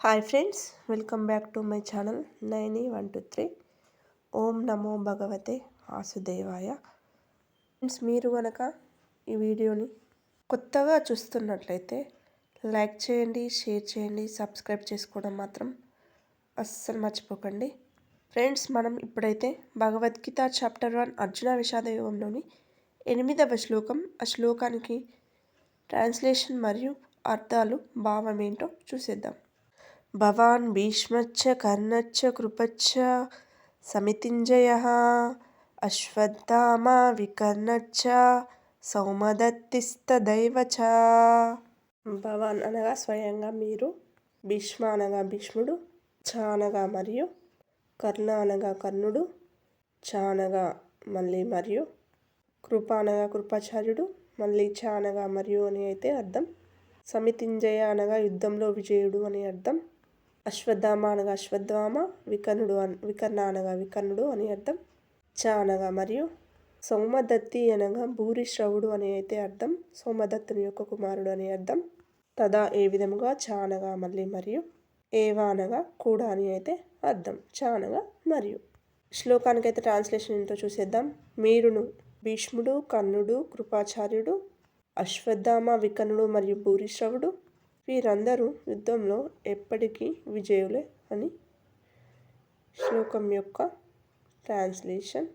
Hi friends, welcome back to my channel 9123. ఓం నమో భగవతే వాసుదేవాయ. Friends, మీరు కనుక ఈ వీడియోని కొత్తగా చూస్తున్నట్లయితే లైక్ చేయండి, షేర్ చేయండి, సబ్స్క్రైబ్ చేసుకోవడం మాత్రం అస్సలు మర్చిపోకండి. ఫ్రెండ్స్, మనం ఇప్పుడైతే భగవద్గీత చాప్టర్ 1 అర్జున విషాద యోగంలోని 8వ శ్లోకం, ఆ శ్లోకానికి ట్రాన్స్లేషన్ మరియు అర్థాలు, భావం ఏంటో చూసేద్దాం. భవాన్ భీష్మచ్చ కర్ణచ్చ కృపచ్చ సమితింజయః అశ్వత్థామా వికర్ణచ్చ సౌమదత్తిస్తదైవ చ. భవాన్ అనగా స్వయంగా మీరు, భీష్మ అనగా భీష్ముడు, చ అనగా మరియు, కర్ణ అనగా కర్ణుడు, చ అనగా మళ్ళీ మరియు, కృప అనగా కృపాచార్యుడు, మళ్ళీ చ అనగా మరియు అని అయితే అర్థం. సమితింజయ అనగా యుద్ధంలో విజయుడు అని అర్థం. అశ్వత్థామ అనగా అశ్వత్థామ, వికర్ణ అనగా వికర్ణుడు అని అర్థం. చ అనగా మరియు, సౌమదత్తి అనగా భూరిశ్రవుడు అని అయితే అర్థం. సోమదత్తుని యొక్క కుమారుడు అని అర్థం. తదా ఏ విధముగా, చ అనగా మళ్ళీ మరియు, ఏవ అనగా కూడా అని అయితే అర్థం. చ అనగా మరియు. శ్లోకానికి అయితే ట్రాన్స్లేషన్ ఏంటో చూసేద్దాం. మీరును భీష్ముడు, కర్ణుడు, కృపాచార్యుడు, అశ్వత్థామ, వికర్ణుడు మరియు భూరిశ్రవుడు వీరందరూ యుద్ధంలో ఎప్పటికీ విజయులే అని శ్లోకం యొక్క ట్రాన్స్లేషన్.